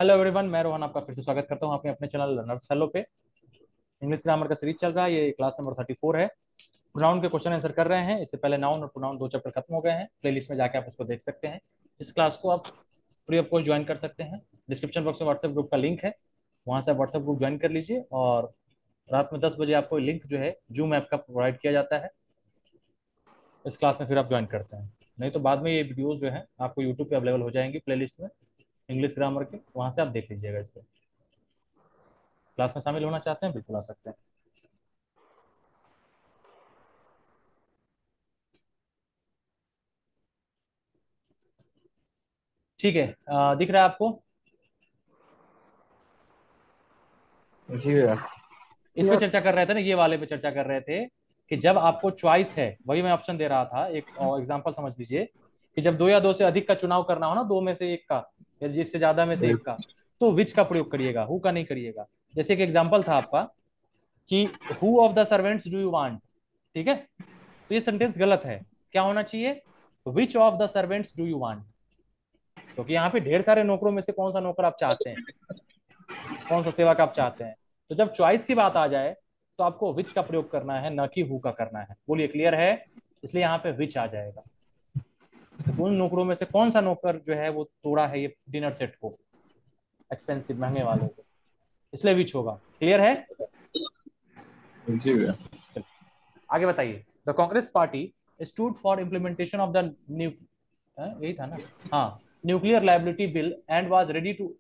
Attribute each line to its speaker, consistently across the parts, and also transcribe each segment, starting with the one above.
Speaker 1: Hello everyone, मैं रोहन आपका फिर से स्वागत करता हूं अपने अपने चैनल लर्नर्स हेलो पे। इंग्लिश ग्रामर का सीरीज चल रहा है। ये क्लास नंबर 34 है। प्रोनाउन के क्वेश्चन आंसर कर रहे हैं। इससे पहले नाउन और प्रोनाउन दो चैप्टर खत्म हो गए हैं। प्लेलिस्ट में जाके आप उसको देख सकते हैं। इस क्लास को आप फ्री ऑफ कॉस्ट ज्वाइन कर सकते हैं। डिस्क्रिप्शन बॉक्स में व्हाट्सएप ग्रुप का लिंक है, वहां से आप व्हाट्सएप ग्रुप ज्वाइन कर लीजिए। और रात में 10 बजे आपको लिंक जो है जूम ऐप का प्रोवाइड किया जाता है। इस क्लास में फिर आप ज्वाइन करते हैं। नहीं तो बाद में ये वीडियोज जो है आपको यूट्यूब पे अवेलेबल हो जाएंगी प्लेलिस्ट में, इंग्लिश ग्रामर के, वहां से आप देख लीजिएगा इसको। क्लास में शामिल होना चाहते हैं, बिल्कुल आ सकते हैं। ठीक है, दिख रहा है आपको?
Speaker 2: जी भैया।
Speaker 1: इस पे चर्चा कर रहे थे ना, ये वाले पे चर्चा कर रहे थे कि जब आपको चॉइस है, वही मैं ऑप्शन दे रहा था। एक एग्जांपल समझ लीजिए कि जब दो या दो से अधिक का चुनाव करना हो ना, दो में से एक का या जिससे ज्यादा में से एक का, तो विच का प्रयोग करिएगा, हु का नहीं करिएगा। जैसे एक एग्जांपल था आपका कि who of the servants do you want. ठीक है, तो ये सेंटेंस गलत है। क्या होना चाहिए? Which of the servants do you want. क्योंकि यहाँ पे ढेर सारे नौकरों में से कौन सा नौकर आप चाहते हैं, कौन सा सेवक आप चाहते हैं। तो जब चॉइस की बात आ जाए तो आपको विच का प्रयोग करना है, न कि हु का करना है। बोलिए, क्लियर है? इसलिए यहाँ पे विच आ जाएगा। तो उन नौकरों में से कौन सा नौकर जो है वो तोड़ा है ये डिनर सेट को, एक्सपेंसिव महंगे वाले को, इसलिए विच होगा। क्लियर है?
Speaker 2: जी भैया।
Speaker 1: चलिए आगे बताइए। The Congress party stood for implementation of the new, यही था ना? हाँ, nuclear liability bill and was ready to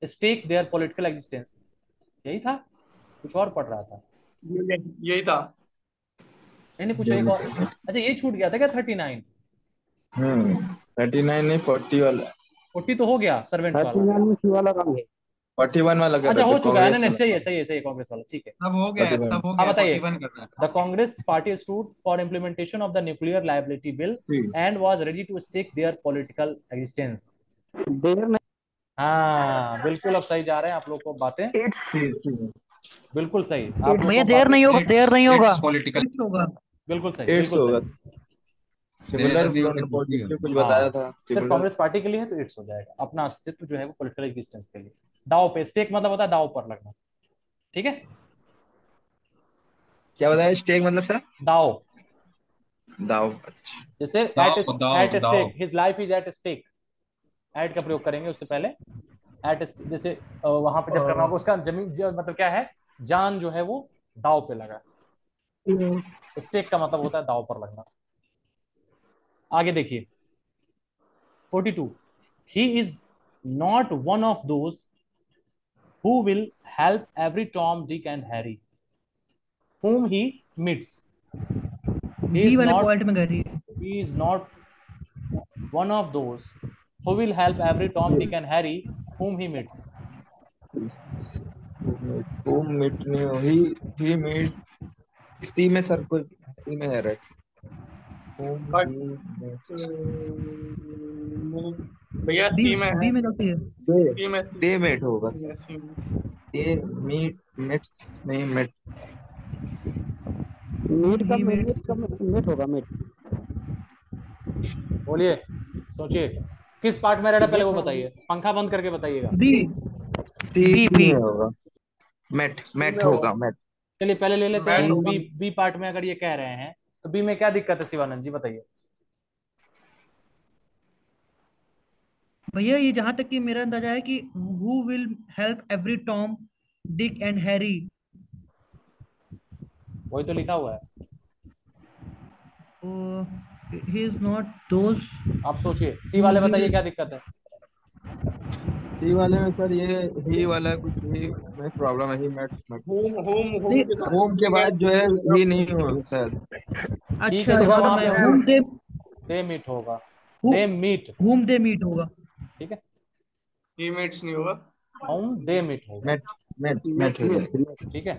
Speaker 1: stake their political existence. यही था, कुछ और पढ़ रहा था।
Speaker 3: यही था।
Speaker 1: नहीं नहीं, कुछ एक और। अच्छा, ये छूट गया था क्या 39?
Speaker 2: 39 नहीं, 40 वाला।
Speaker 1: 40 तो हो गया सर्वेंट्स वाला।
Speaker 4: 39 में सी वाला काम है।
Speaker 2: 41 वाला कर
Speaker 1: अच्छा,
Speaker 2: रहे थे,
Speaker 1: हो चुका है ना?
Speaker 2: कांग्रेस
Speaker 1: नहीं, सही है
Speaker 2: वाला।
Speaker 1: सही है सही है, कांग्रेस वाला ठीक है।
Speaker 3: सब हो गया है,
Speaker 2: 41।
Speaker 3: सब हो
Speaker 1: हाँ
Speaker 3: गया है,
Speaker 1: बताइए।
Speaker 3: 41 कर रहा है।
Speaker 1: The Congress party stood for implementation of the nuclear liability bill
Speaker 2: ठीक।
Speaker 1: And was ready to stake their political existence.
Speaker 4: There नहीं।
Speaker 1: हाँ बिल्कुल, अब सही जा रहे हैं आप लोग को बातें।
Speaker 4: इट्स
Speaker 2: ठीक ठीक।
Speaker 1: बिल्कुल सही, आप लोग
Speaker 4: भैया
Speaker 1: को
Speaker 4: देर
Speaker 1: बातें।
Speaker 4: नहीं होगा, देर नहीं होगा।
Speaker 3: इट्स पॉलिटिकल होगा।
Speaker 1: बिल्कुल सही,
Speaker 2: एड्स
Speaker 1: बिल्कुल
Speaker 2: होगा।
Speaker 1: सही।
Speaker 3: देर
Speaker 2: सिमिलर
Speaker 3: अभी होने दूसरी
Speaker 2: पॉजिटिव
Speaker 3: होगी।
Speaker 2: कुछ बताया
Speaker 1: हाँ,
Speaker 2: था,
Speaker 1: सिर्फ
Speaker 2: सिमिलर।
Speaker 1: कांग्रेस पार्टी के लिए है तो इट्स हो जाएगा। अपना अस्तित्व जो है वो पॉलिटिकल एग्जिस्टेंस के लिए। दाव पे, स्टेक मतलब होता है दाव पर लगना। ठीक है,
Speaker 2: क्या बताया स्टेक मतलब सर?
Speaker 1: दाव।
Speaker 2: दाव, अच्छा।
Speaker 1: जैसे एट
Speaker 3: दाव दाव
Speaker 1: एट
Speaker 3: दाव।
Speaker 1: Stake, his life is at stake. At का प्रयोग करेंगे उससे पहले। एट, जैसे वहां पे जब करना होगा उसका जमीन मतलब क्या है, जान जो है वो दाव पे लगा। स्टेक का मतलब होता है दाव पर लगना। आगे देखिए 42। He is not one of those who will help every Tom Dick and Harry whom he meets. he
Speaker 5: B
Speaker 1: is
Speaker 5: वाले
Speaker 1: not
Speaker 5: पॉइंट में कर रही है।
Speaker 1: he is not one of those who will help every Tom, Dick and Harry whom he meets.
Speaker 2: Whom meet नहीं हो, ही meet. सी में sir, कोई C में है right. Whom
Speaker 3: but
Speaker 2: he meet.
Speaker 3: भैया
Speaker 5: बी
Speaker 3: सी में है।
Speaker 5: बी में गलती है।
Speaker 2: दे
Speaker 3: सी में
Speaker 2: दे मेट होगा।
Speaker 3: सी में।
Speaker 2: दे मीट मेट, नहीं मेट।
Speaker 4: मीट का
Speaker 5: ही में
Speaker 4: मीट का मीट होगा मीट।
Speaker 1: बोलिए, सोचिए किस पार्ट में रहना, पहले वो
Speaker 4: देखो
Speaker 1: बताइए, पंखा बंद करके बताइएगा।
Speaker 5: B
Speaker 2: C
Speaker 5: B
Speaker 2: C
Speaker 5: B
Speaker 2: में होगा। मेट
Speaker 3: सी में
Speaker 2: मेट
Speaker 3: होगा।
Speaker 2: होगा, मेट।
Speaker 1: चलिए पहले ले लेते
Speaker 3: मैट
Speaker 1: हैं
Speaker 3: होगा।
Speaker 1: बी। बी पार्ट में अगर ये कह रहे हैं तो बी में क्या दिक्कत है शिवानंद जी, बताइए।
Speaker 5: भैया ये जहां तक कि मेरा अंदाजा है कि who will help every Tom Dick and Harry.
Speaker 1: वही तो लिखा हुआ है।
Speaker 5: ही इज नॉट दोज
Speaker 1: आप सोचिए, सी
Speaker 5: हु
Speaker 1: वाले बताइए
Speaker 5: विल।
Speaker 1: क्या दिक्कत है।
Speaker 2: सी वाले में सर, ये ही वाला कुछ ही में प्रॉब्लम है। He met met.
Speaker 3: Whom whom whom
Speaker 5: नहीं,
Speaker 3: के साथ
Speaker 2: होम के
Speaker 3: सी
Speaker 2: बाद जो है
Speaker 3: में
Speaker 2: ही नहीं होगा शायद।
Speaker 1: ठीक है,
Speaker 5: अच्छा
Speaker 1: तो फिर
Speaker 5: मालूम
Speaker 1: वहां
Speaker 5: है
Speaker 1: पे
Speaker 5: हुम दे
Speaker 1: दे मीट होगा। They meet.
Speaker 5: हुम दे मीट होगा।
Speaker 1: ठीक है,
Speaker 3: सी मेट्स नहीं होगा।
Speaker 1: होम दे मीट होगा।
Speaker 2: मेट मेट मेट हो
Speaker 4: मीट
Speaker 2: जाए।
Speaker 1: ठीक है,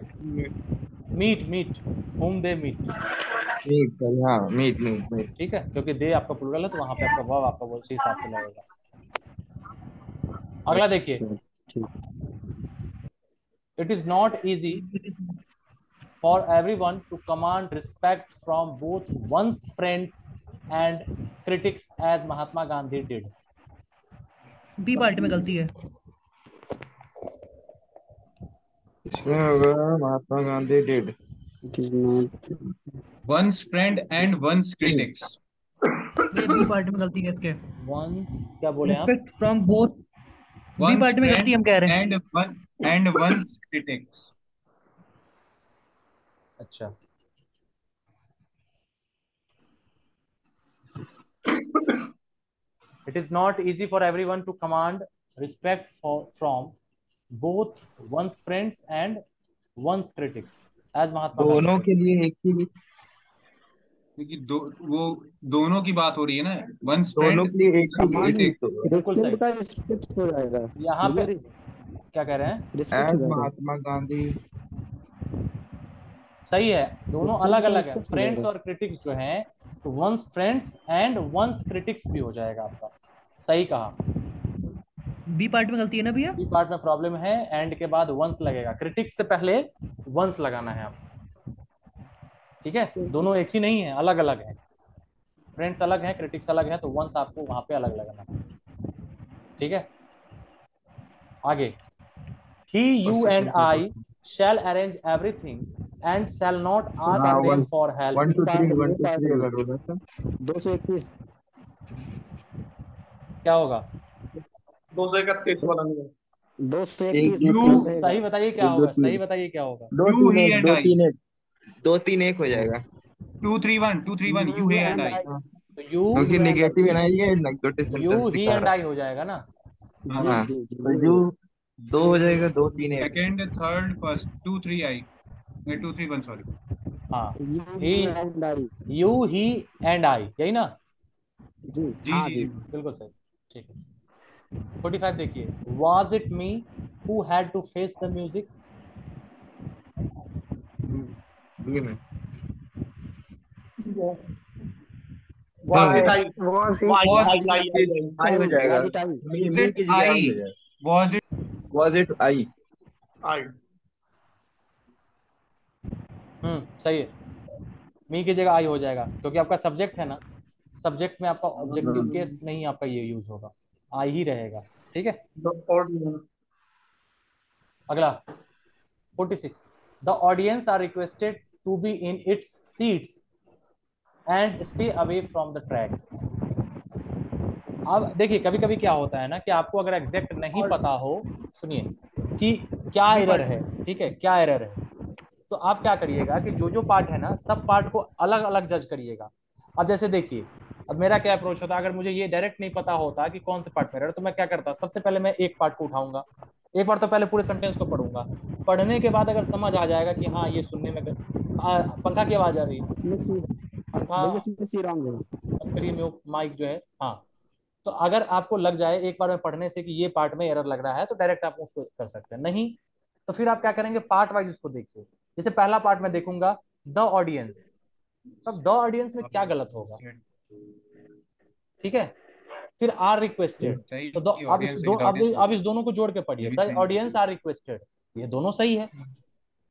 Speaker 1: meet meet, whom they meet.
Speaker 2: Meet sir, हाँ मीट मीट मीट।
Speaker 1: ठीक है, क्योंकि दे आपका प्लूरल है तो वहां पे आपका वर्ब आपका वो उसी हिसाब से लगेगा। अगला देखिए।
Speaker 2: अच्छा ठीक।
Speaker 1: It is not easy for everyone to command respect from both one's friends and critics as Mahatma Gandhi did.
Speaker 5: B part में गलती है।
Speaker 2: इसमें होगा महात्मा गांधी did
Speaker 4: It is not.
Speaker 6: Once friend and once critics.
Speaker 5: ये बी पार्ट में गलती है इसके।
Speaker 1: वंस क्या बोले आप?
Speaker 5: Respect from both, B
Speaker 6: once
Speaker 5: part में गलती
Speaker 6: फ्रेंड
Speaker 5: हम कह रहे हैं।
Speaker 6: And once critics.
Speaker 1: अच्छा, it is not easy for everyone to command respect from both one's friends and one's critics as Mahatma Gandhi
Speaker 2: दोनों
Speaker 1: said.
Speaker 2: के लिए एक ही,
Speaker 6: क्योंकि वो दोनों की बात हो रही है ना, वंस
Speaker 2: दोनों
Speaker 6: फ्रेंड
Speaker 2: के लिए एक ही
Speaker 4: कमांड
Speaker 2: एक तो
Speaker 1: बिल्कुल सही।
Speaker 4: रिस्पेक्ट का रिस्पेक्ट हो जाएगा।
Speaker 1: यहाँ पे
Speaker 4: मुझे
Speaker 1: क्या कह रहे हैं?
Speaker 4: रिस्पेक्ट हो
Speaker 2: एज
Speaker 4: जाएगा।
Speaker 2: महात्मा गांधी
Speaker 1: सही है, दोनों
Speaker 4: Respect
Speaker 1: अलग
Speaker 4: का
Speaker 1: अलग है।
Speaker 4: respect हो
Speaker 1: फ्रेंड्स
Speaker 4: जाएगा।
Speaker 1: और क्रिटिक्स जो हैं तो ones friends and once critics भी हो जाएगा आपका। सही कहा।
Speaker 5: बी पार्ट में गलती है ना भैया।
Speaker 1: बी पार्ट में प्रॉब्लम है, एंड के बाद वंस लगेगा, क्रिटिक्स से पहले वंस लगाना है आपको। ठीक है, दोनों एक ही नहीं है, अलग अलग है। फ्रेंड्स अलग है, क्रिटिक्स अलग है, तो वंस आपको वहां पे अलग लगाना है। ठीक है, आगे। He, you and I shall arrange everything and shall not ask
Speaker 2: हाँ,
Speaker 1: them for help.
Speaker 2: 1 2 3 1 2
Speaker 4: पार्ट
Speaker 2: 3
Speaker 4: में
Speaker 2: अगर होगा तो
Speaker 4: 221
Speaker 1: क्या होगा?
Speaker 3: 231 वाला नहीं है।
Speaker 4: 231
Speaker 2: एक,
Speaker 1: You
Speaker 4: रहेगा।
Speaker 1: सही बताइए क्या
Speaker 2: एक, दो,
Speaker 1: होगा,
Speaker 2: तीन।
Speaker 1: सही बताइए क्या होगा?
Speaker 2: 2
Speaker 6: You,
Speaker 2: 3
Speaker 6: he
Speaker 2: 1
Speaker 6: and
Speaker 2: 2
Speaker 6: I।
Speaker 2: 3 1 2 3 1 हो जाएगा
Speaker 6: 231 यू हे एंड आई।
Speaker 1: तो you,
Speaker 2: क्योंकि
Speaker 4: You and
Speaker 2: निगेटिव है ना, ये नेगेटिव
Speaker 1: you,
Speaker 2: सेंटेंस
Speaker 1: he
Speaker 2: दिखा
Speaker 1: and
Speaker 2: रहा
Speaker 1: I हो जाएगा ना।
Speaker 4: जी
Speaker 2: है। हाँ,
Speaker 4: जी जी
Speaker 2: तो यू 2 हो जाएगा 2 3 1
Speaker 6: सेकंड थर्ड फर्स्ट 2 3 आई 2 3 1 सॉरी।
Speaker 1: हाँ,
Speaker 4: you
Speaker 1: he,
Speaker 4: and I।
Speaker 1: you, he and I, यही ना?
Speaker 4: जी
Speaker 6: जी
Speaker 4: हाँ
Speaker 6: जी
Speaker 4: जी।
Speaker 1: बिल्कुल सही। ठीक है, 45 देखिए। Was it me who had to face the music?
Speaker 2: ये में
Speaker 3: Was it I?
Speaker 4: Was
Speaker 2: आई हो जाएगा
Speaker 4: Was it I?
Speaker 2: मी की जगह आई हो जाएगा
Speaker 6: was it
Speaker 2: was it I
Speaker 3: I.
Speaker 1: सही है, मी की जगह आई हो जाएगा, क्योंकि आपका सब्जेक्ट है ना, सब्जेक्ट में आपका ऑब्जेक्टिव केस नहीं आपका ये यूज होगा, आई ही रहेगा। ठीक है,
Speaker 3: The audience.
Speaker 1: अगला 46। The audience are requested to be in its seats and stay away from the track. अब देखिए, कभी कभी क्या होता है ना कि आपको अगर एग्जैक्ट नहीं पता हो, सुनिए, कि क्या एरर है, ठीक है, क्या एरर है, तो आप क्या करिएगा कि जो जो पार्ट है ना, सब पार्ट को अलग अलग जज करिएगा। अब जैसे देखिए, अब मेरा क्या अप्रोच होता है, अगर मुझे ये डायरेक्ट नहीं पता होता कि कौन से पार्ट में एरर, तो मैं क्या करता, सबसे पहले मैं एक पार्ट को उठाऊंगा, एक बार तो पहले पूरे सेंटेंस को पढ़ूंगा। पढ़ने के बाद अगर समझ आ जाएगा कि हाँ ये सुनने में पंखा की आवाज आ रही है,
Speaker 4: इसमें सी
Speaker 1: पंखा
Speaker 4: भैया इसमें सी रॉन्ग है।
Speaker 1: बंद करिए, माइक जो है, हाँ, तो अगर आपको लग जाए एक बार में पढ़ने से कि ये पार्ट में एरर लग रहा है, तो डायरेक्ट आप उसको कर सकते हैं। नहीं तो फिर आप क्या करेंगे, पार्ट वाइज इसको देखिए। जैसे पहला पार्ट में देखूंगा द ऑडियंस, तब द ऑडियंस में क्या गलत होगा, ठीक है। फिर आर रिक्वेस्टेड,
Speaker 6: सही
Speaker 1: तो अब इस दो अब इस दोनों को जोड़ के पढ़िए, द ऑडियंस आर रिक्वेस्टेड, ये दोनों सही है,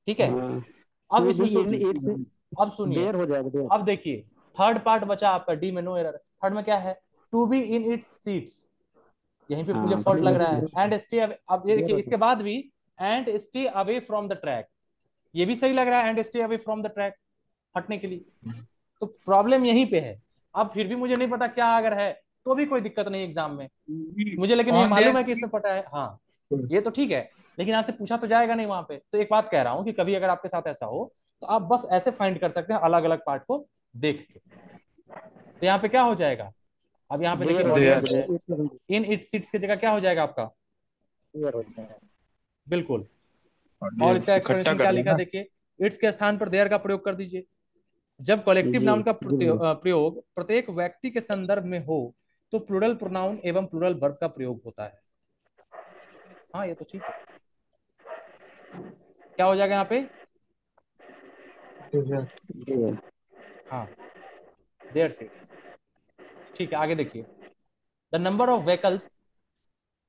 Speaker 1: ठीक है।
Speaker 4: हाँ,
Speaker 1: अब
Speaker 4: तो
Speaker 1: इसमें
Speaker 4: भी इन इट्स
Speaker 1: अब सुनिए,
Speaker 4: देर हो जाएगा देर।
Speaker 1: अब देखिए, थर्ड पार्ट बचा आपका, डी में नो एरर। थर्ड में क्या है, to be in its seats, यहीं पे मुझे
Speaker 4: हाँ,
Speaker 1: फॉल्ट लग रहा है।
Speaker 4: तो
Speaker 1: एंड स्टे, अब ये देखिए, इसके बाद भी and stay away from the track, ये भी सही लग रहा है, and stay away from the track, हटने के लिए। तो प्रॉब्लम यहीं पे है। अब फिर भी मुझे नहीं पता क्या अगर है, तो भी कोई दिक्कत नहीं एग्जाम में मुझे, लेकिन ये मालूम है कि इसमें पता है, हाँ ये तो ठीक है, लेकिन आपसे पूछा तो जाएगा नहीं वहां पे। तो एक बात कह रहा हूं कि कभी अगर आपके साथ ऐसा हो, तो आप बस ऐसे फाइंड कर सकते हैं अलग अलग पार्ट को देख के। तो यहाँ पे क्या हो जाएगा, अब यहाँ पे देखिए,
Speaker 4: देर हो
Speaker 1: ऑडियंस है,
Speaker 4: जाएगा
Speaker 1: इन इट सीट्स की जगह क्या हो जाएगा आपका,
Speaker 4: देर हो जाएगा।
Speaker 1: बिल्कुल। और इसका
Speaker 2: इकट्ठा
Speaker 1: एक्सप्लेनेशन
Speaker 2: कर
Speaker 1: क्या लिखा
Speaker 2: लेना
Speaker 1: देखिए, इट्स के स्थान पर देयर का प्रयोग कर दीजिए। जब कलेक्टिव
Speaker 4: जी
Speaker 1: नाउन का
Speaker 4: जी
Speaker 1: प्रयोग प्रत्येक व्यक्ति के संदर्भ में हो, तो प्लूरल प्रोनाउन एवं प्लूरल वर्ब का प्रयोग होता है। हाँ ये तो ठीक है। क्या हो जाएगा यहाँ पे,
Speaker 4: जी।
Speaker 1: हाँ देयर सीट्स, ठीक है। आगे देखिए, the number of vehicles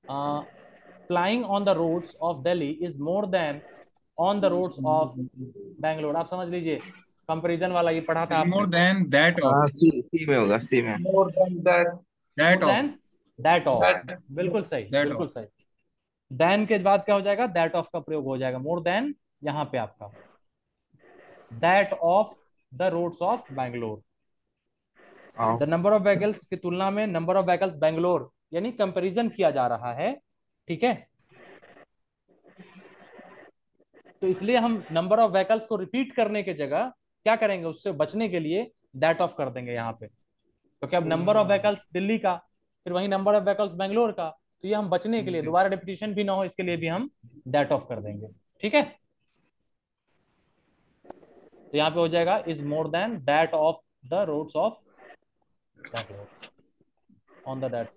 Speaker 1: plying on the roads of Delhi is more than on the roads of Bangalore. आप समझ लीजिए, कंपैरिजन वाला ये पढ़ा था आपने,
Speaker 6: मोर देन दैट
Speaker 2: हाँ
Speaker 6: ऑफ।
Speaker 2: सी में होगा सी में
Speaker 3: More than that.
Speaker 1: More
Speaker 6: that of.
Speaker 1: Than that of,
Speaker 3: That.
Speaker 1: बिल्कुल सही,
Speaker 6: दैट
Speaker 1: बिल्कुल
Speaker 6: ऑफ।
Speaker 1: सही। देन के बाद क्या हो जाएगा, दैट ऑफ का प्रयोग हो जाएगा, मोर देन यहाँ पे आपका that of the roads of Bangalore. The number of vehicles की तुलना में नंबर ऑफ व्हीकल्स बैंगलोर, यानी कंपैरिजन किया जा रहा है, ठीक है। तो इसलिए हम नंबर ऑफ व्हीकल्स को रिपीट करने की जगह क्या करेंगे, उससे बचने के लिए दैट ऑफ कर देंगे यहाँ पे, क्योंकि अब नंबर ऑफ व्हीकल्स दिल्ली का, फिर वही नंबर ऑफ व्हीकल्स बैंगलोर का, तो ये हम बचने के लिए दोबारा रिपीटिशन भी ना हो इसके लिए भी हम दैट ऑफ कर देंगे, ठीक है। तो यहाँ पे हो जाएगा is more than that of the roads of Bangalore on the that,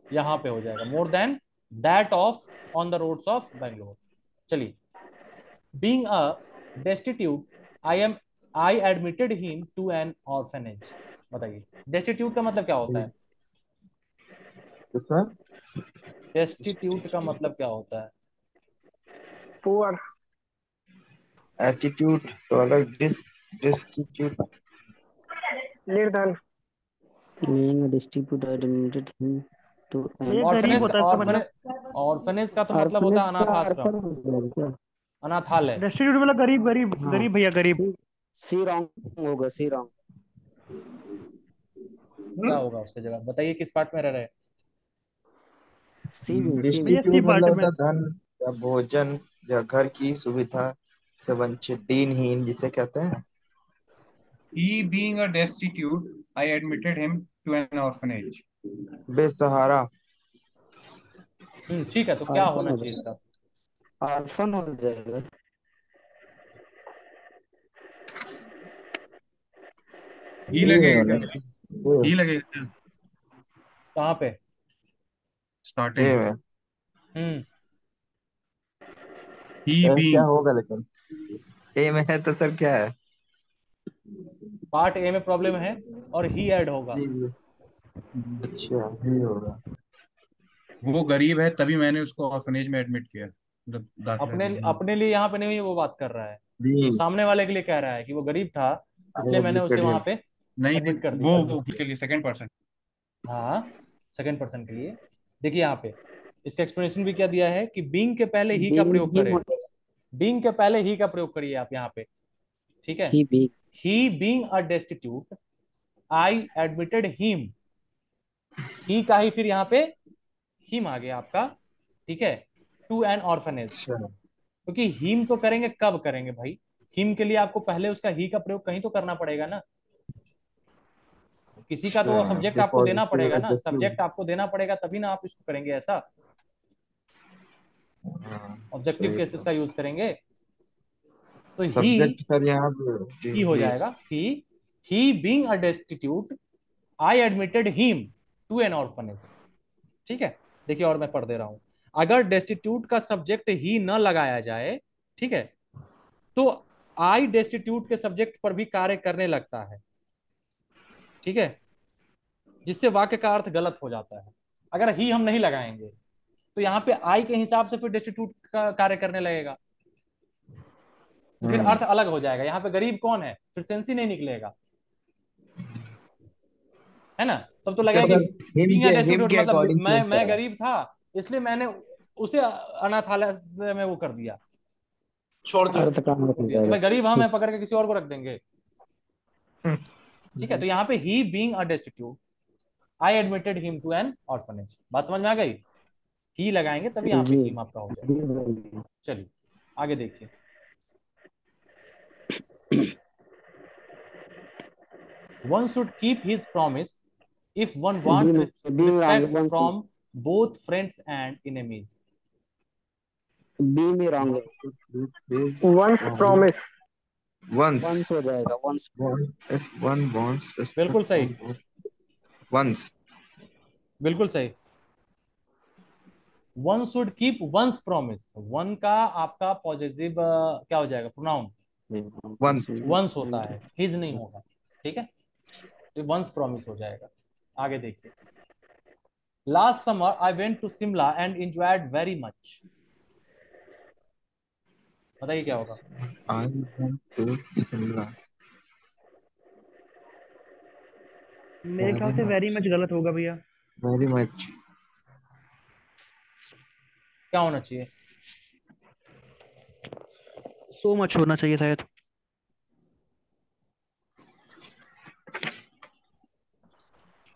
Speaker 1: यहाँ पे हो जाएगा more than that of on the roads of Bangalore. चलिए, being a destitute, I admitted him to an orphanage। बताइए destitute का मतलब क्या होता है? destitute का मतलब क्या होता है?
Speaker 2: पुअर। एटीट्यूड तो अलग, डिस्टिट्यूट
Speaker 3: निर्धन।
Speaker 4: Being a distribute admitted him to
Speaker 5: ये
Speaker 4: an
Speaker 5: गरीब
Speaker 1: ऑर्फनेज
Speaker 5: होता है इसका मतलब।
Speaker 1: ऑर्फनेज का तो मतलब होता है
Speaker 4: orphanage का
Speaker 1: अनाथ आश्रम,
Speaker 4: orphan हो जाएगा क्या?
Speaker 1: अनाथालय।
Speaker 5: डेस्टिट्यूट मतलब गरीब, गरीब
Speaker 4: हाँ,
Speaker 5: गरीब भैया, गरीब।
Speaker 4: सी रॉन्ग होगा, सी रॉन्ग।
Speaker 1: क्या होगा उसकी जगह, बताइए किस पार्ट में रह रहे हैं?
Speaker 4: सी में, सी में।
Speaker 5: भैया सी
Speaker 2: डिस्टिट्यूट
Speaker 5: पार्ट
Speaker 2: मतलब
Speaker 5: में।
Speaker 2: होता है धन या भोजन या घर की सुविधा से वंचित, दीनहीन जिसे कहते हैं।
Speaker 6: He being a destitute, I admitted him to an orphanage.
Speaker 2: बेसहारा।
Speaker 1: ठीक है, तो क्या
Speaker 4: ऑर्फन
Speaker 1: होना
Speaker 4: हो
Speaker 1: चाहिए
Speaker 4: जाएगा,
Speaker 1: इसका?
Speaker 4: ऑर्फन हो जाएगा।
Speaker 6: ही
Speaker 2: ए
Speaker 6: लगेगा
Speaker 2: वाला,
Speaker 6: क्या?
Speaker 2: ए
Speaker 6: ही लगेगा क्या
Speaker 1: कहाँ पे?
Speaker 6: स्टार्टिंग?
Speaker 2: में
Speaker 1: हम्म
Speaker 6: ही
Speaker 2: क्या
Speaker 6: बीइंग।
Speaker 2: होगा लेकिन ए में है तो सर क्या है?
Speaker 1: पार्ट ए में प्रॉब्लम है और ही ऐड होगा।
Speaker 2: जी, अच्छा ये होगा।
Speaker 6: वो गरीब है तभी मैंने उसको ऑर्फनेज में एडमिट किया, मतलब दाखिला
Speaker 1: अपने
Speaker 6: दिया।
Speaker 1: अपने लिए यहाँ पे नहीं वो बात कर रहा है,
Speaker 2: जी,
Speaker 1: वो सामने वाले के लिए कह रहा है कि वो गरीब था
Speaker 2: आई
Speaker 1: इसलिए मैंने उसे
Speaker 2: एडमिटेड
Speaker 1: वहां
Speaker 2: हिम।
Speaker 1: पे
Speaker 6: नहीं नहीं,
Speaker 1: एडमिट कर दिया।
Speaker 6: वो के लिए सेकंड पर्सन।
Speaker 1: हाँ, सेकंड पर्सन के लिए। देखिए यहाँ पे इसका एक्सप्लेनेशन भी क्या दिया है कि बीइंग के पहले ही का
Speaker 4: बीइंग
Speaker 1: प्रयोग
Speaker 4: हिम
Speaker 1: करें।
Speaker 4: हो जाएगा,
Speaker 1: बीइंग के पहले ही का प्रयोग करिए आप यहाँ पे, ठीक है।
Speaker 4: He being.
Speaker 1: He being a destitute, I admitted him, he का ही फिर यहाँ पे हिम आ गया आपका, ठीक है, टू एन ऑर्फनेज।
Speaker 2: अच्छा,
Speaker 1: क्योंकि हिम तो करेंगे कब करेंगे भाई, हिम के लिए आपको पहले उसका ही का प्रयोग कहीं तो करना पड़ेगा ना, किसी का तो
Speaker 2: अच्छा
Speaker 1: सब्जेक्ट
Speaker 2: जो
Speaker 1: आपको देना
Speaker 2: पॉजिटिव
Speaker 1: पड़ेगा ना,
Speaker 2: एडजेक्टिव।
Speaker 1: सब्जेक्ट आपको देना पड़ेगा तभी ना आप इसको करेंगे ऐसा,
Speaker 2: हाँ,
Speaker 1: ऑब्जेक्टिव
Speaker 2: सही
Speaker 1: केसेस
Speaker 2: था।
Speaker 1: का यूज करेंगे। तो
Speaker 2: सब्जेक्ट सर यहाँ पे
Speaker 1: ही हो जाएगा he being a destitute, I admitted him to an orphanage, ठीक है। देखिए और मैं पढ़ दे रहा हूं, अगर डेस्टिट्यूट का सब्जेक्ट ही न लगाया जाए, ठीक है, तो आई डेस्टिट्यूट के सब्जेक्ट पर भी कार्य करने लगता है, ठीक है, जिससे वाक्य का अर्थ गलत हो जाता है। अगर ही हम नहीं लगाएंगे तो यहाँ पे आई के हिसाब से फिर डेस्टिट्यूट का कार्य करने लगेगा, तो फिर अर्थ अलग हो जाएगा। यहाँ पे गरीब कौन है, फिर सेंस ही नहीं निकलेगा, है ना। तब तो
Speaker 2: तो
Speaker 1: लगेगा कि
Speaker 2: sir
Speaker 1: being a
Speaker 2: him
Speaker 1: destitute
Speaker 2: के
Speaker 1: मतलब
Speaker 2: अकॉर्डिंग चेंज
Speaker 1: मैं
Speaker 2: करा।
Speaker 1: गरीब था इसलिए मैंने उसे अनाथालय में वो कर दिया,
Speaker 3: छोड़ दिया।
Speaker 4: अर्थ काम
Speaker 1: छोड़
Speaker 4: हो
Speaker 1: दिया। तो
Speaker 4: जाएगा
Speaker 1: भाई
Speaker 4: सर,
Speaker 1: गरीब हम
Speaker 4: ठीक।
Speaker 1: है, पकड़ के किसी और को रख देंगे, ठीक है। तो यहाँ पे he being a destitute, I admitted him to an orphanage, बात समझ में आ गई। ही लगाएंगे तभी यहाँ पे
Speaker 4: जी
Speaker 1: हिम आपका हो जाएगा।
Speaker 4: जी भैया।
Speaker 1: चलिए आगे देखिए, one should keep his promise if one
Speaker 4: B
Speaker 1: wants
Speaker 4: में, बी में रॉन्ग
Speaker 1: respect
Speaker 4: है,
Speaker 1: from both friends and enemies।
Speaker 4: B में रॉन्ग है।
Speaker 3: Ones promise.
Speaker 2: वंस,
Speaker 4: वंस हो जाएगा, वंस।
Speaker 2: इफ वन वांट्स
Speaker 1: बिल्कुल
Speaker 2: रिस्पेक्ट
Speaker 1: सही,
Speaker 2: फ्रॉम वंस।
Speaker 1: बिल्कुल सही। One should keep ones promise, one का आपका पॉजिटिव क्या हो जाएगा, प्रोनाउन
Speaker 2: वंस,
Speaker 1: वंस होता है, हिज नहीं होगा, ठीक है। तो वंस प्रॉमिस हो जाएगा। आगे देखिए, last summer I went to Shimla and enjoyed very much. बताइए क्या होगा?
Speaker 2: I want to Shimla.
Speaker 5: मेरे ख्याल से वेरी मच गलत होगा भैया।
Speaker 2: Very much.
Speaker 1: क्या होना चाहिए?
Speaker 5: सो मच होना चाहिए शायद।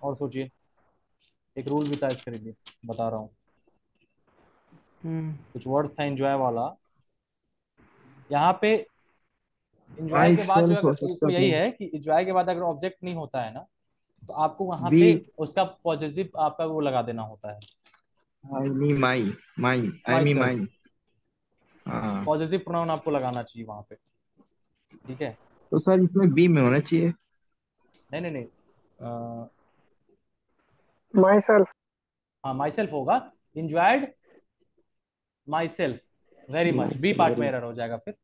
Speaker 1: और सोचिए, एक रूल भी था इसके लिए, बता रहा हूँ। कुछ वर्ड्स था एंजॉय वाला, यहाँ पे एंजॉय
Speaker 2: माई
Speaker 1: के बाद जो,
Speaker 2: सेल्फ हो
Speaker 1: अगर
Speaker 2: सकता
Speaker 1: इसमें यही
Speaker 2: था।
Speaker 1: है कि एंजॉय के बाद अगर ऑब्जेक्ट नहीं होता है ना, तो आपको वहां
Speaker 2: बी,
Speaker 1: पे उसका पॉजिटिव आपका वो लगा देना होता है,
Speaker 2: आई मी माई, माई आई
Speaker 1: माई
Speaker 2: मी
Speaker 1: सेल्फ।
Speaker 2: माई। हाँ,
Speaker 1: पॉजिटिव प्रोनाउन आपको लगाना चाहिए वहां पे, ठीक है।
Speaker 2: तो सर इसमें बी में होना चाहिए।
Speaker 1: नहीं नहीं नहीं,
Speaker 3: माई सेल्फ।
Speaker 1: हाँ माई सेल्फ होगा। Enjoyed myself very much, B
Speaker 4: myself
Speaker 1: part
Speaker 4: very
Speaker 1: में
Speaker 4: much.
Speaker 1: एरर हो जाएगा फिर।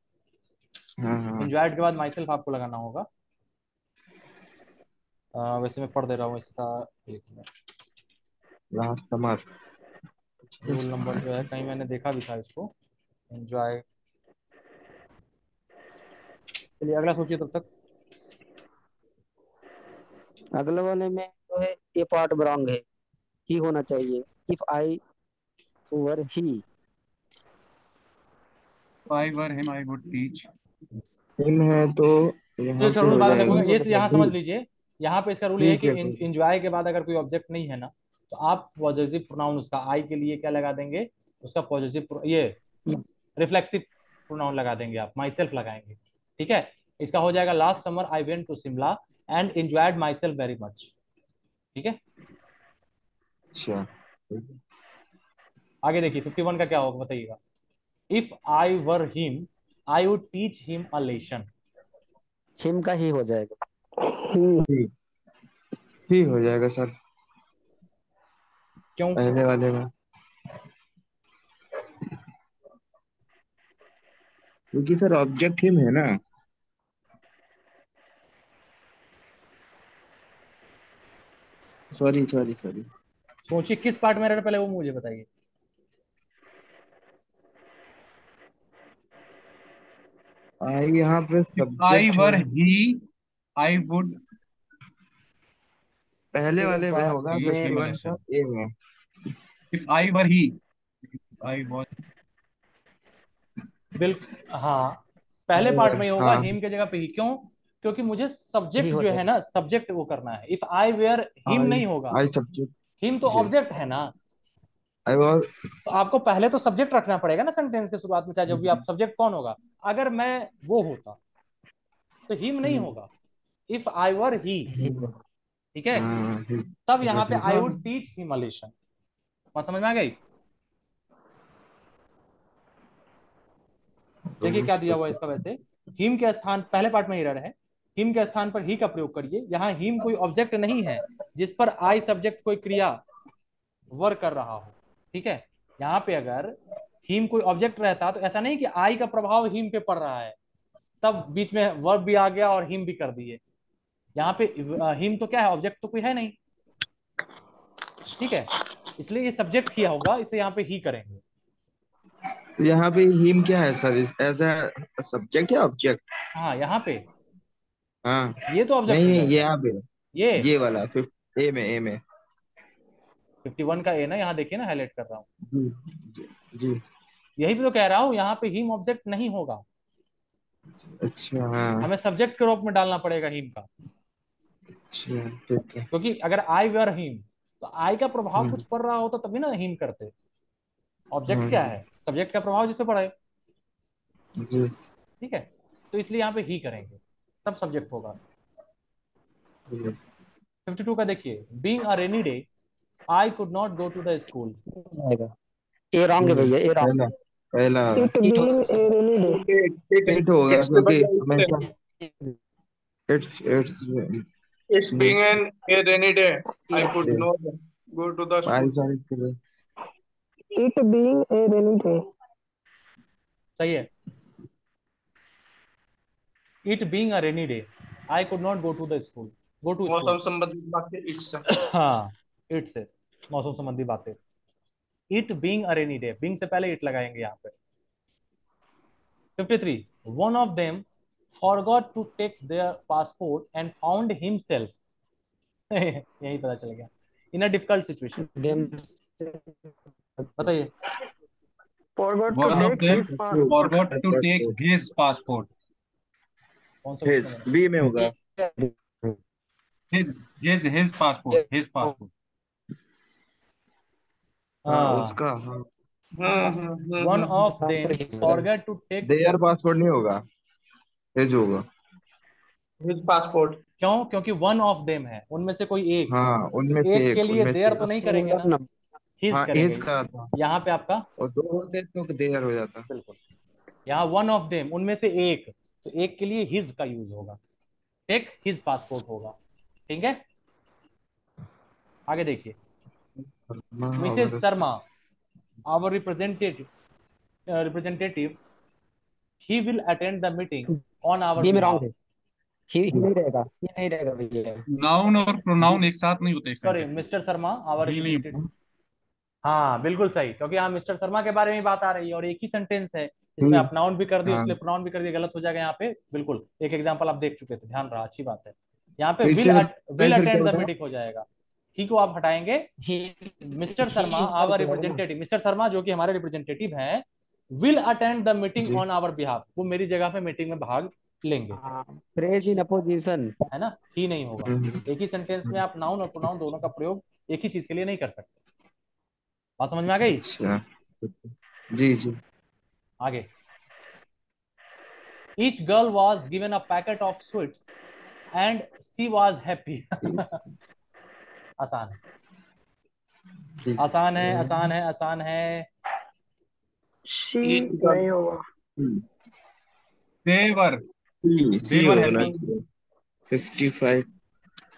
Speaker 2: हाँ हाँ,
Speaker 1: इंजॉयड के बाद माई सेल्फ आपको लगाना होगा। वैसे मैं पढ़ दे रहा हूँ इसका, एक minute.
Speaker 2: Last summer.
Speaker 1: Rule number जो है, कहीं मैंने देखा भी था इसको, एंजॉय। चलिए अगला सोचिए तब तक।
Speaker 4: अगले वाले में जो है ये पार्ट रॉन्ग है, ही होना चाहिए। If I were he.
Speaker 6: If I were him, I would teach.
Speaker 2: Him है तो
Speaker 1: तो
Speaker 2: यहाँ
Speaker 1: इसका
Speaker 2: पे
Speaker 1: रूल
Speaker 2: हो
Speaker 1: बाद
Speaker 2: जाएगा
Speaker 1: देखो, ये यहाँ
Speaker 2: बी।
Speaker 1: समझ लीजिए। यहाँ पे इसका रूल ये है
Speaker 2: ठीक
Speaker 1: कि
Speaker 2: है, ठीक है।
Speaker 1: इंजॉय के बाद अगर कोई ऑब्जेक्ट नहीं है ना, तो आप पॉजिटिव प्रोनाउन उसका आई के लिए क्या लगा देंगे, उसका पॉजिटिव ये रिफ्लेक्सिव प्रोनाउन लगा देंगे, आप माई सेल्फ लगाएंगे, ठीक है। इसका हो जाएगा last summer I went to Shimla and enjoyed myself very much, ठीक है।
Speaker 2: अच्छा,
Speaker 1: आगे देखिए 51 का क्या होगा बताइएगा। If I were him I would teach him a lesson.
Speaker 4: Him का ही हो जाएगा।
Speaker 3: ही।
Speaker 2: ठीक, ही हो जाएगा सर
Speaker 1: क्यों?
Speaker 2: पहले वाले में, क्योंकि सर ऑब्जेक्ट हिम है ना। Sorry sorry sorry.
Speaker 1: सोचिए किस पार्ट में एरर, पहले वो मुझे बताइए।
Speaker 2: आई यहाँ पे
Speaker 6: If I
Speaker 2: सब्जेक्ट है।
Speaker 6: were he, I would
Speaker 2: पहले वाले में होगा
Speaker 6: teach
Speaker 4: में
Speaker 6: him a
Speaker 2: 51 का
Speaker 6: lesson.
Speaker 2: ए में।
Speaker 6: If I were he, if I was,
Speaker 1: बिल्कुल हाँ, पहले पार्ट में ही होगा,
Speaker 2: हाँ
Speaker 1: हिम के जगह पे ही। क्यों? क्योंकि मुझे
Speaker 4: ही
Speaker 1: सब्जेक्ट
Speaker 4: हो
Speaker 1: जो है
Speaker 4: जाएगा।
Speaker 1: ना, सब्जेक्ट वो करना है। If I were him
Speaker 2: I,
Speaker 1: नहीं होगा,
Speaker 2: आई सब्जेक्ट।
Speaker 1: हिम तो
Speaker 2: जी,
Speaker 1: ऑब्जेक्ट है ना।
Speaker 2: I was.
Speaker 1: तो आपको पहले तो सब्जेक्ट रखना पड़ेगा ना सेंटेंस के शुरुआत में, चाहे जब भी आप, सब्जेक्ट कौन होगा? अगर मैं वो होता तो हिम नहीं होगा, इफ आई वर ही,
Speaker 4: ही।
Speaker 1: ठीक है।
Speaker 2: हाँ
Speaker 1: तब यहाँ पे
Speaker 2: ठीक
Speaker 1: आई
Speaker 2: है।
Speaker 1: Would teach him a lesson. बात समझ में आ गई? देखिए क्या दिया हुआ है इसका वैसे। हिम के स्थान, पहले पार्ट में एरर है, हिम के स्थान पर ही का प्रयोग करिए। यहाँ हिम कोई ऑब्जेक्ट नहीं है जिस पर आई सब्जेक्ट कोई क्रिया वर्क कर रहा हो, ठीक है। यहाँ पे अगर हिम कोई ऑब्जेक्ट रहता तो ऐसा नहीं कि आई का प्रभाव हिम पे पड़ रहा है, तब बीच में वर्ब भी आ गया और हिम भी कर दिए। यहाँ पे हिम तो क्या है, ऑब्जेक्ट तो कोई है नहीं, ठीक है। इसलिए ये सब्जेक्ट किया होगा, इसलिए यहाँ पे ही करेंगे।
Speaker 2: तो यहाँ पे हिम क्या है सर, एज अ सब्जेक्ट या ऑब्जेक्ट?
Speaker 1: हाँ यहाँ पे
Speaker 2: हाँ,
Speaker 1: ये तो ऑब्जेक्ट
Speaker 2: नहीं
Speaker 1: हो
Speaker 2: नहीं, ये
Speaker 1: जाएगा।
Speaker 2: यहाँ पे,
Speaker 1: ये
Speaker 2: ये वाला फिफ्थ ए में, ए में।
Speaker 1: 51 का ए ना, यहाँ देखिए ना, हाईलाइट कर रहा हूँ।
Speaker 2: जी जी जी।
Speaker 1: यही भी तो कह रहा हूँ, यहाँ पे हिम ऑब्जेक्ट नहीं होगा,
Speaker 2: अच्छा हाँ।
Speaker 1: हमें सब्जेक्ट के रूप में डालना पड़ेगा हिम का।
Speaker 2: अच्छा ठीक है।
Speaker 1: क्योंकि अगर आई वेर हिम, तो आई का प्रभाव
Speaker 2: हम्म,
Speaker 1: कुछ पड़ रहा होता तभी ना हिम करते। ऑब्जेक्ट क्या
Speaker 2: हाँ,
Speaker 1: है? सब्जेक्ट का प्रभाव जिस पे पड़े,
Speaker 2: जी
Speaker 1: ठीक है। तो इसलिए यहाँ पे ही करेंगे, तब सब्जेक्ट होगा।
Speaker 2: जी।
Speaker 1: 52 का देखिए, being a rainy day I could not go to the school.
Speaker 4: हो जाएगा। ए रॉन्ग है भैया, ए रॉन्ग।
Speaker 2: पहला, पहला
Speaker 3: इट
Speaker 4: इट
Speaker 3: बीइंग
Speaker 4: होना
Speaker 3: ए रेनी डे।
Speaker 2: इट होगा
Speaker 3: इट्स के
Speaker 2: क्योंकि
Speaker 3: बजाय
Speaker 2: हमेशा
Speaker 4: चाहिए।
Speaker 2: It's
Speaker 3: it's being an a rainy day I could
Speaker 4: it
Speaker 3: not go to the school.
Speaker 2: बारिश वारिश के लिए।
Speaker 3: It being a rainy day.
Speaker 1: सही है। It being a rainy day I could not go to the school, go to school.
Speaker 3: मौसम संबंधित बातें it's.
Speaker 1: हाँ, इट से मौसम संबंधी बातें। It being a rainy day, being से पहले इट लगाएंगे यहाँ पे। 53, one of them forgot to take their passport and found himself यही पता चल गया, in a difficult situation।
Speaker 4: Them
Speaker 1: बताइए।
Speaker 7: Forgot to
Speaker 6: One of
Speaker 7: take
Speaker 6: them
Speaker 7: his passport.
Speaker 6: forgot to take his passport.
Speaker 1: कौन सा
Speaker 2: हिज
Speaker 1: क्वेश्चन है?
Speaker 2: B में होगा।
Speaker 6: His passport. His passport.
Speaker 2: हाँ
Speaker 1: हाँ,
Speaker 2: उसका, हाँ
Speaker 1: one of them forget to take.
Speaker 2: Their passport नहीं होगा, हिज होगा।
Speaker 3: His passport.
Speaker 1: क्यों? क्योंकि वन ऑफ देम है, उनमें से कोई एक।
Speaker 2: हाँ
Speaker 1: तो
Speaker 2: उनमें से
Speaker 1: एक के
Speaker 2: एक,
Speaker 1: लिए
Speaker 2: उनमें
Speaker 1: देयर
Speaker 2: से
Speaker 1: तो नहीं करेंगे ना,
Speaker 4: सिंगल
Speaker 1: हिज
Speaker 2: हाँ
Speaker 1: करेंगे।
Speaker 2: हिज का था,
Speaker 1: यहाँ पे आपका
Speaker 2: और दो होते तो देयर हो जाता।
Speaker 1: बिल्कुल, यहाँ वन ऑफ देम उनमें से एक, तो एक के लिए हिज का यूज होगा, टेक हिज पासपोर्ट होगा। ठीक है, आगे देखिए। Mrs Sharma, our representative, he will attend the meeting on our
Speaker 4: B में रॉन्ग
Speaker 1: बिहाफ।
Speaker 4: है, ही नहीं रहेगा, ही नहीं रहेगा भैया।
Speaker 6: Noun और pronoun एक साथ नहीं होते एक
Speaker 1: सॉरी,
Speaker 6: सेंटेंस में।
Speaker 1: मिस्टर शर्मा आवर
Speaker 6: ही नहीं
Speaker 1: रिप्रेजेंटेटिव। हाँ बिल्कुल सही, क्योंकि यहाँ मिस्टर शर्मा के बारे में बात आ रही है और एक ही सेंटेंस है, इसमें आप नाउन भी कर दिए,
Speaker 2: हाँ
Speaker 1: उसके प्रोनाउन भी कर दिए, गलत हो जाएगा यहाँ पे। बिल्कुल, एक एग्जांपल आप देख चुके थे, ध्यान रहा, अच्छी बात है। यहाँ पे
Speaker 2: फिर
Speaker 1: विल
Speaker 2: से
Speaker 1: विल
Speaker 2: सर क्या
Speaker 1: अटेंड द
Speaker 2: होता है?
Speaker 1: मीटिंग हो जाएगा, ही को आप हटाएंगे।
Speaker 4: ही
Speaker 1: मिस्टर शर्मा
Speaker 4: ही
Speaker 1: आवर
Speaker 4: जाएगा ना।
Speaker 1: रिप्रेजेंटेटिव, मिस्टर शर्मा जो कि हमारे रिप्रेजेंटेटिव हैं, विल अटेंड द मीटिंग
Speaker 2: जी
Speaker 1: ऑन आवर बिहाफ, वो मेरी जगह पे मीटिंग में भाग लेंगे,
Speaker 4: फ्रेज इन अपोजिशन।
Speaker 1: है ना, ही नहीं होगा।
Speaker 2: हम्म,
Speaker 1: एक ही सेंटेंस में आप नाउन और प्रोनाउन दोनों का प्रयोग एक ही चीज के लिए नहीं कर सकते। बात समझ में आ गई?
Speaker 2: अच्छा जी जी।
Speaker 1: आगे, each girl was given a packet of sweets and she was happy। आसान है,
Speaker 2: ठीक
Speaker 1: आसान है,
Speaker 2: है।
Speaker 1: आसान है, आसान है।
Speaker 7: She
Speaker 3: Each girl.
Speaker 7: नहीं होगा।
Speaker 6: They were
Speaker 2: C
Speaker 6: they were
Speaker 2: होना
Speaker 6: happy.
Speaker 2: चाहिए। 55।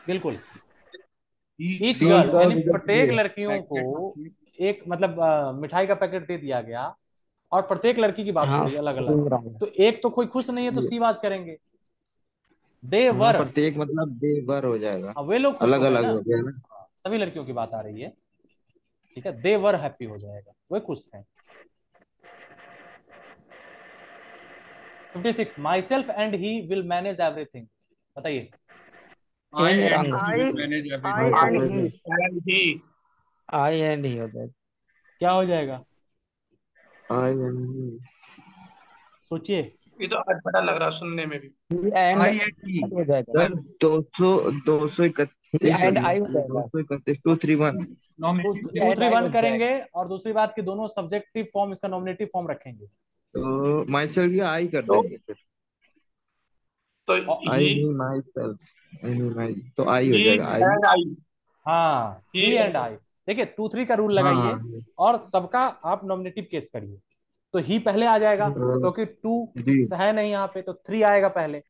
Speaker 1: बिल्कुल,
Speaker 6: Each
Speaker 1: each
Speaker 6: girl
Speaker 1: girl
Speaker 6: was
Speaker 1: यानी
Speaker 2: girl
Speaker 1: प्रत्येक
Speaker 2: है।
Speaker 1: लड़कियों को
Speaker 6: packet of sweets.
Speaker 1: एक मतलब मिठाई का पैकेट दे दिया गया, और प्रत्येक लड़की की बात हो
Speaker 4: हाँ
Speaker 1: रही है अलग अलग।
Speaker 4: स्पेलिंग रॉन्ग है।
Speaker 1: तो एक तो कोई खुश नहीं है तो सी वाज करेंगे, दे
Speaker 2: हाँ
Speaker 1: वर,
Speaker 2: प्रत्येक मतलब दे वर हो जाएगा,
Speaker 1: वे लोग खुश
Speaker 2: अलग
Speaker 1: हो गए
Speaker 2: अलग
Speaker 1: ना।
Speaker 2: हो गया ना।
Speaker 1: हाँ, सभी लड़कियों की बात आ रही है, ठीक है, दे वर हैप्पी हो जाएगा, वे खुश थे। 56, myself and he will manage everything, बताइए।
Speaker 6: I
Speaker 4: an
Speaker 6: and
Speaker 4: wrong
Speaker 6: he
Speaker 4: है,
Speaker 7: I
Speaker 6: will manage
Speaker 7: I
Speaker 6: everything.
Speaker 7: And he.
Speaker 3: And he.
Speaker 4: I and he हो जाएगा।
Speaker 1: क्या हो जाएगा,
Speaker 2: आई
Speaker 1: सोचिए।
Speaker 3: ये तो अटपटा लग रहा है सुनने में भी।
Speaker 4: And
Speaker 6: I and he.
Speaker 4: हो जाएगा,
Speaker 2: सर 200 231
Speaker 4: एंड
Speaker 2: करना
Speaker 4: आई हो
Speaker 2: है,
Speaker 4: जाएगा,
Speaker 2: 231 231।
Speaker 6: Nominative.
Speaker 1: Two
Speaker 4: and
Speaker 1: three
Speaker 4: I
Speaker 1: one
Speaker 4: बच
Speaker 1: करेंगे,
Speaker 4: जाएगा।
Speaker 1: और दूसरी बात कि दोनों सब्जेक्टिव फॉर्म इसका नॉमिनेटिव फॉर्म रखेंगे।
Speaker 2: तो माई सेल्फ या आई कर
Speaker 3: तो
Speaker 2: देंगे फिर।
Speaker 3: तो
Speaker 1: और
Speaker 2: आई
Speaker 3: he
Speaker 2: mean my self, I mean my, तो आई हो
Speaker 3: he
Speaker 2: जाएगा आई।
Speaker 3: and I.
Speaker 1: हाँ,
Speaker 3: He
Speaker 1: ही एंड
Speaker 3: and
Speaker 1: आई। देखिए 2-3 का रूल
Speaker 2: हाँ
Speaker 1: लगाइए, और सबका आप नॉमिनेटिव केस करिए। तो ही पहले आ जाएगा, क्योंकि टू
Speaker 2: जी
Speaker 1: है नहीं यहाँ पे, तो 3 आएगा पहले, तो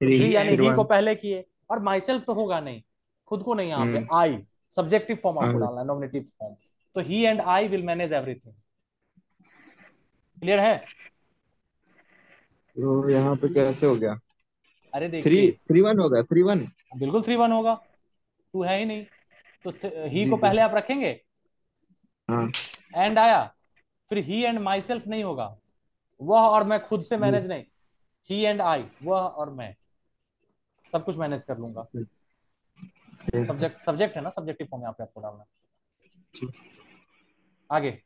Speaker 2: 3
Speaker 1: थ्री यानी
Speaker 2: फिर
Speaker 1: ही को
Speaker 2: 1।
Speaker 1: पहले किए, और माई सेल्फ तो होगा नहीं, खुद को नहीं, यहाँ पे आई सब्जेक्टिव फॉर्म आपको डालना है, नॉमिनेटिव फॉर्म। तो he and I will manage everything. Clear है?
Speaker 2: तो यहाँ पे कैसे हो गया?
Speaker 1: अरे
Speaker 2: 3
Speaker 1: देखिए,
Speaker 2: 3-1 होगा, 3-1।
Speaker 1: बिल्कुल 3-1 होगा, टू है ही नहीं, तो ही
Speaker 2: जी
Speaker 1: को
Speaker 2: जी
Speaker 1: पहले आप रखेंगे,
Speaker 2: हाँ
Speaker 1: एंड आया, फिर ही एंड माई सेल्फ नहीं होगा, वह और मैं खुद से
Speaker 2: जी
Speaker 1: मैनेज नहीं, ही एंड आई, वह और मैं सब कुछ मैनेज कर लूंगा। सब्जेक्ट है ना, सब्जेक्टिव फॉर्म यहाँ पे आपको डालना। आगे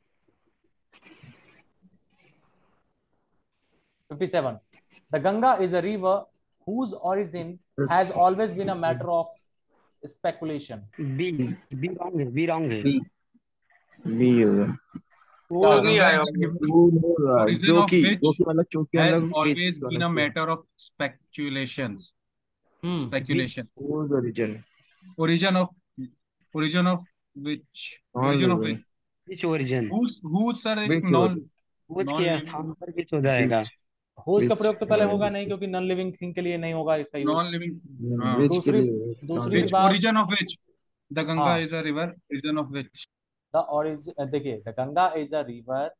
Speaker 1: 57, the Ganga is a river whose origin has always been a matter of speculation।
Speaker 4: B B wrong है, बी रॉन्ग है।
Speaker 2: बी बी होगा।
Speaker 1: क्या
Speaker 3: वो नहीं
Speaker 1: होगा?
Speaker 3: आएगा।
Speaker 6: Origin of
Speaker 2: जो
Speaker 6: which
Speaker 2: कि मतलब चूंकि
Speaker 6: has
Speaker 2: मतलब
Speaker 6: always been a matter of speculations. Speculation.
Speaker 2: Origin
Speaker 6: Origin of origin of which origin of which
Speaker 4: which origin,
Speaker 6: whose sir एक
Speaker 2: Which
Speaker 6: non
Speaker 4: विच
Speaker 6: non
Speaker 4: के
Speaker 6: living
Speaker 4: स्थान पर विच हो जाएगा।
Speaker 1: होज का प्रयोग तो पहले होगा नहीं, क्योंकि नॉन लिविंग थिंग के लिए नहीं होगा इसका यूज।
Speaker 6: non living
Speaker 2: विच के
Speaker 1: दूसरी
Speaker 2: लिए
Speaker 1: दूसरी
Speaker 6: which
Speaker 1: बात,
Speaker 6: origin of which the Ganga
Speaker 1: हाँ,
Speaker 6: is a river origin of which
Speaker 1: the origin, देखिए, the Ganga is a river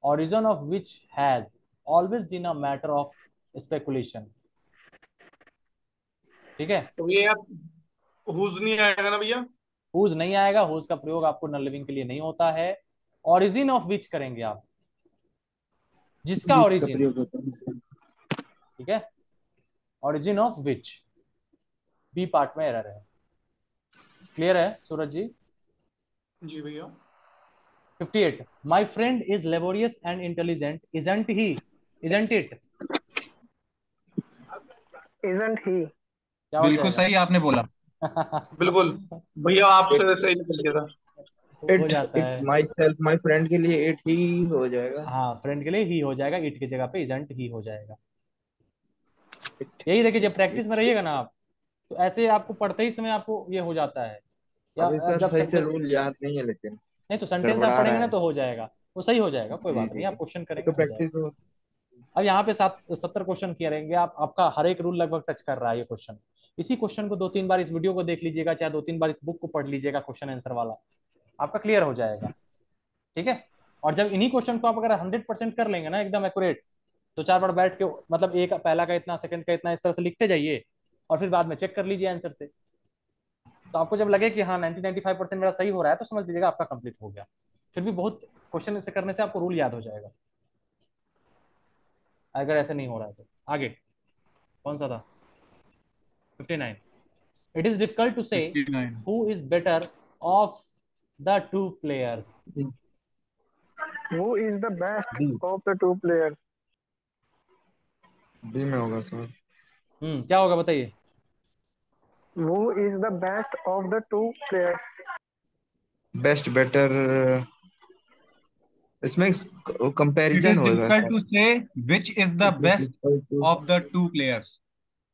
Speaker 1: origin of which has always been a matter of speculation। ठीक है,
Speaker 3: तो ये आप हुज नहीं आएगा ना भैया।
Speaker 1: हुज नहीं आएगा, हुज का प्रयोग आपको नॉन लिविंग के लिए नहीं होता है। origin ऑफ विच करेंगे आप, जिसका
Speaker 2: विच का
Speaker 1: origin,
Speaker 2: प्रयोग होता है।
Speaker 1: ठीक है, origin of which, B part में एरर है। क्लियर है सूरज जी?
Speaker 3: जी भैया।
Speaker 1: 58, my friend is laborious and intelligent, isn't he, isn't it,
Speaker 7: Isn't he?
Speaker 1: क्या हो
Speaker 6: बिल्कुल
Speaker 1: जाएगा?
Speaker 6: सही आपने बोला।
Speaker 3: बिल्कुल भैया, आपसे सही निकल गया था।
Speaker 1: हो
Speaker 2: इट
Speaker 1: जाता
Speaker 2: इट
Speaker 1: है।
Speaker 2: माई सेल्फ माई फ्रेंड के लिए इट ही हो जाएगा।
Speaker 1: हाँ, फ्रेंड के लिए ही हो जाएगा, इट की जगह पे इजंट ही हो जाएगा। यही देखिए, जब प्रैक्टिस में रहिएगा ना आप, तो ऐसे आपको पढ़ते ही समय आपको ये हो जाता है। या
Speaker 2: अभी सर
Speaker 1: जब
Speaker 2: सही से
Speaker 1: सेंटेंस,
Speaker 2: रूल याद नहीं है लेकिन
Speaker 1: नहीं तो सेंटेंस आप
Speaker 2: गड़बड़ा
Speaker 1: पढ़ेंगे
Speaker 2: रहा
Speaker 1: ना
Speaker 2: है।
Speaker 1: तो हो जाएगा, वो सही हो जाएगा, कोई
Speaker 2: जी
Speaker 1: बात
Speaker 2: जी
Speaker 1: नहीं,
Speaker 2: जी,
Speaker 1: आप क्वेश्चन
Speaker 2: ये
Speaker 1: करेंगे
Speaker 2: तो
Speaker 1: हो जाएगा।
Speaker 2: प्रैक्टिस हो।
Speaker 1: अब यहाँ पे 70 क्वेश्चन किए रहेंगे आप, आपका हर एक रूल लगभग टच कर रहा है ये क्वेश्चन। इसी क्वेश्चन को 2-3 बार इस वीडियो को देख लीजिएगा, चाहे 2-3 बार इस बुक को पढ़ लीजिएगा, क्वेश्चन आंसर वाला आपका क्लियर हो जाएगा। ठीक है। और जब इन्हीं क्वेश्चन को आप अगर 100% कर लेंगे ना एकदम एक्यूरेट, तो 4 बार बैठ के, मतलब एक पहला का इतना, सेकंड का इतना, इस तरह से लिखते जाइए, और फिर बाद में चेक कर लीजिए आंसर से। तो आपको जब लगे कि हाँ 90-95% मेरा सही हो रहा है, तो समझ लीजिएगा आपका कंप्लीट हो गया। फिर भी बहुत क्वेश्चन से करने से आपको रूल याद हो जाएगा, अगर ऐसे नहीं हो रहा है तो। आगे कौन सा था? 59, it is difficult to say
Speaker 6: 59
Speaker 1: who is better of the two players.
Speaker 7: Who is the best
Speaker 2: B
Speaker 7: of the two players?
Speaker 2: B में होगा सर।
Speaker 1: क्या होगा बताइए?
Speaker 7: Who is the best of the two players?
Speaker 2: Best better, इसमें
Speaker 6: it
Speaker 2: comparison
Speaker 6: is
Speaker 2: होगा
Speaker 6: difficult
Speaker 2: sir.
Speaker 6: Two से which is the best of the two players.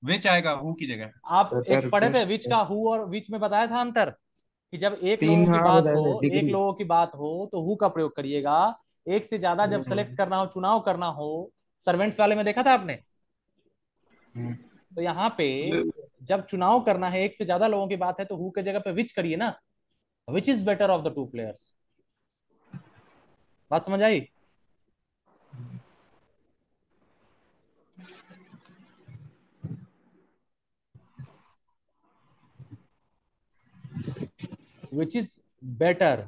Speaker 6: Which आएगा who की जगह।
Speaker 1: आप एक
Speaker 2: बेटर
Speaker 1: पढ़े थे विच
Speaker 2: बेस्ट
Speaker 1: का, हु और विच में बताया था अंतर, कि जब एक लोगों
Speaker 2: तीन,
Speaker 1: की
Speaker 2: हाँ
Speaker 1: बात
Speaker 2: बताया
Speaker 1: हो,
Speaker 2: था
Speaker 1: एक
Speaker 2: डिग्री।
Speaker 1: लोगों की बात हो तो हु का प्रयोग करिएगा। एक से ज्यादा जब सेलेक्ट करना हो, चुनाव करना हो, सर्वेंट्स वाले में देखा था आपने, तो यहाँ पे जब चुनाव करना है, एक से ज्यादा लोगों की बात है, तो हु के जगह पे विच करिए ना, which is better of the two players. बात समझ आई? विच इज बेटर,